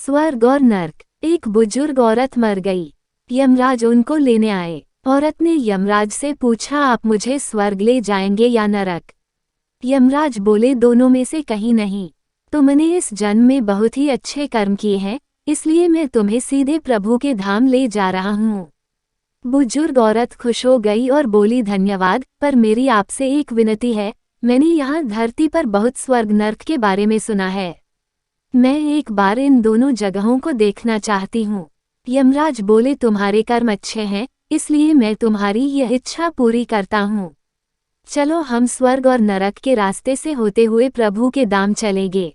स्वर्ग और नर्क। एक बुजुर्ग औरत मर गई। यमराज उनको लेने आए। औरत ने यमराज से पूछा, आप मुझे स्वर्ग ले जाएंगे या नरक? यमराज बोले, दोनों में से कहीं नहीं। तुमने इस जन्म में बहुत ही अच्छे कर्म किए हैं, इसलिए मैं तुम्हें सीधे प्रभु के धाम ले जा रहा हूँ। बुजुर्ग औरत खुश हो गई और बोली, धन्यवाद, पर मेरी आपसे एक विनती है। मैंने यहाँ धरती पर बहुत स्वर्ग नर्क के बारे में सुना है। मैं एक बार इन दोनों जगहों को देखना चाहती हूँ। यमराज बोले, तुम्हारे कर्म अच्छे हैं, इसलिए मैं तुम्हारी यह इच्छा पूरी करता हूँ। चलो हम स्वर्ग और नरक के रास्ते से होते हुए प्रभु के धाम चलेंगे।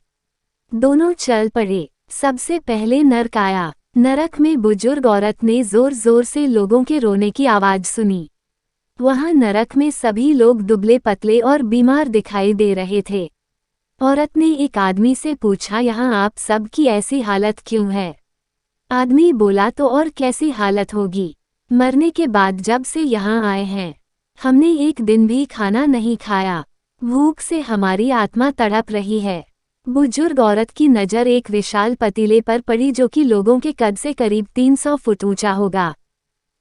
दोनों चल पड़े। सबसे पहले नरक आया। नरक में बुजुर्ग औरत ने जोर जोर से लोगों के रोने की आवाज सुनी। वहां नरक में सभी लोग दुबले पतले और बीमार दिखाई दे रहे थे। औरत ने एक आदमी से पूछा, यहाँ आप सब की ऐसी हालत क्यों है? आदमी बोला, तो और कैसी हालत होगी, मरने के बाद जब से यहाँ आए हैं हमने एक दिन भी खाना नहीं खाया। भूख से हमारी आत्मा तड़प रही है। बुजुर्ग औरत की नज़र एक विशाल पतीले पर पड़ी जो कि लोगों के कद से करीब 300 फुट ऊंचा होगा।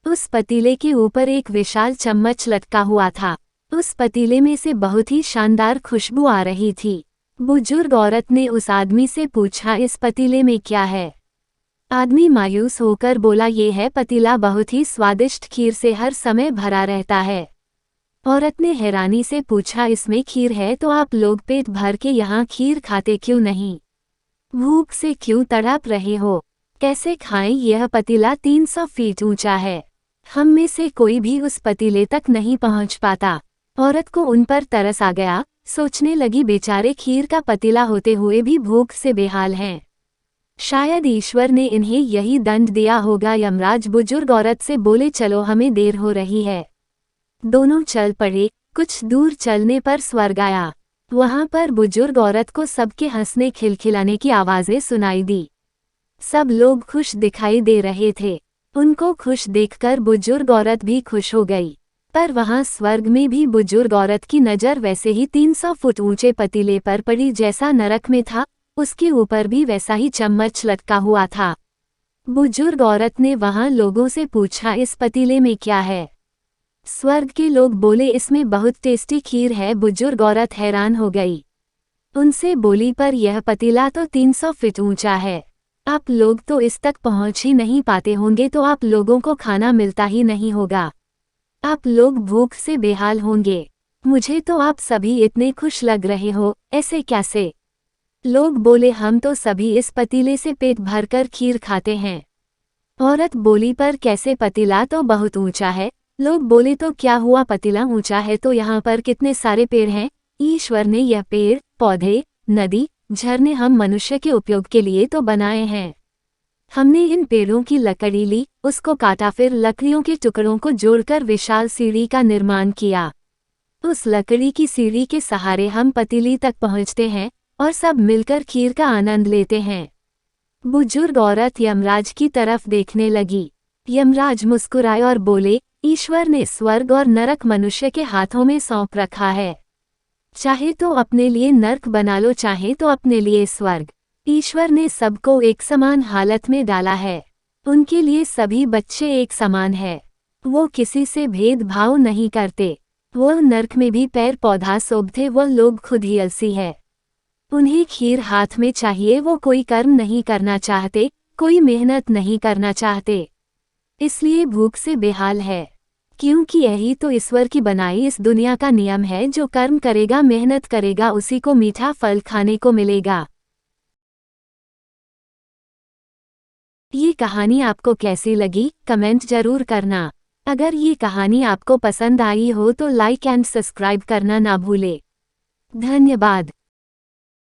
उस पतीले के ऊपर एक विशाल चम्मच लटका हुआ था। उस पतीले में से बहुत ही शानदार खुशबू आ रही थी। बुजुर्ग औरत ने उस आदमी से पूछा, इस पतीले में क्या है? आदमी मायूस होकर बोला, ये है पतीला बहुत ही स्वादिष्ट खीर से हर समय भरा रहता है। औरत ने हैरानी से पूछा, इसमें खीर है तो आप लोग पेट भर के यहाँ खीर खाते क्यों नहीं? भूख से क्यों तड़प रहे हो? कैसे खाएं? यह पतीला 300 फीट ऊंचा है। हम में से कोई भी उस पतीले तक नहीं पहुंच पाता। औरत को उन पर तरस आ गया। सोचने लगी, बेचारे खीर का पतीला होते हुए भी भूख से बेहाल हैं। शायद ईश्वर ने इन्हें यही दंड दिया होगा। यमराज बुजुर्ग औरत से बोले, चलो हमें देर हो रही है। दोनों चल पड़े। कुछ दूर चलने पर स्वर्ग आया। वहां पर बुजुर्ग औरत को सबके हंसने खिलखिलाने की आवाजें सुनाई दी। सब लोग खुश दिखाई दे रहे थे। उनको खुश देखकर बुजुर्ग औरत भी खुश हो गई। पर वहां स्वर्ग में भी बुजुर्ग औरत की नज़र वैसे ही 300 फुट ऊंचे पतीले पर पड़ी जैसा नरक में था। उसके ऊपर भी वैसा ही चम्मच लटका हुआ था। बुजुर्ग औरत ने वहां लोगों से पूछा, इस पतीले में क्या है? स्वर्ग के लोग बोले, इसमें बहुत टेस्टी खीर है। बुजुर्ग औरत हैरान हो गई। उनसे बोली, पर यह पतीला तो 300 फीट ऊंचा है। आप लोग तो इस तक पहुंच ही नहीं पाते होंगे, तो आप लोगों को खाना मिलता ही नहीं होगा। आप लोग भूख से बेहाल होंगे। मुझे तो आप सभी इतने खुश लग रहे हो, ऐसे कैसे? लोग बोले, हम तो सभी इस पतीले से पेट भरकर खीर खाते हैं। औरत बोली, पर कैसे? पतीला तो बहुत ऊंचा है। लोग बोले, तो क्या हुआ, पतीला ऊंचा है तो यहाँ पर कितने सारे पेड़ हैं। ईश्वर ने यह पेड़, पौधे, नदी, झरने हम मनुष्य के उपयोग के लिए तो बनाए हैं। हमने इन पेड़ों की लकड़ी ली, उसको काटा, फिर लकड़ियों के टुकड़ों को जोड़कर विशाल सीढ़ी का निर्माण किया। उस लकड़ी की सीढ़ी के सहारे हम पतीली तक पहुँचते हैं और सब मिलकर खीर का आनंद लेते हैं। बुजुर्ग औरत यमराज की तरफ देखने लगी। यमराज मुस्कुराए और बोले, ईश्वर ने स्वर्ग और नरक मनुष्य के हाथों में सौंप रखा है। चाहे तो अपने लिए नरक बना लो, चाहे तो अपने लिए स्वर्ग। ईश्वर ने सबको एक समान हालत में डाला है। उनके लिए सभी बच्चे एक समान है। वो किसी से भेदभाव नहीं करते। वो नरक में भी पेड़ पौधा शोभते, वो लोग खुद ही अलसी है। उन्हें खीर हाथ में चाहिए। वो कोई कर्म नहीं करना चाहते, कोई मेहनत नहीं करना चाहते, इसलिए भूख से बेहाल है। क्योंकि यही तो ईश्वर की बनाई इस दुनिया का नियम है, जो कर्म करेगा, मेहनत करेगा, उसी को मीठा फल खाने को मिलेगा। ये कहानी आपको कैसी लगी, कमेंट जरूर करना। अगर ये कहानी आपको पसंद आई हो तो लाइक एंड सब्सक्राइब करना ना भूले। धन्यवाद।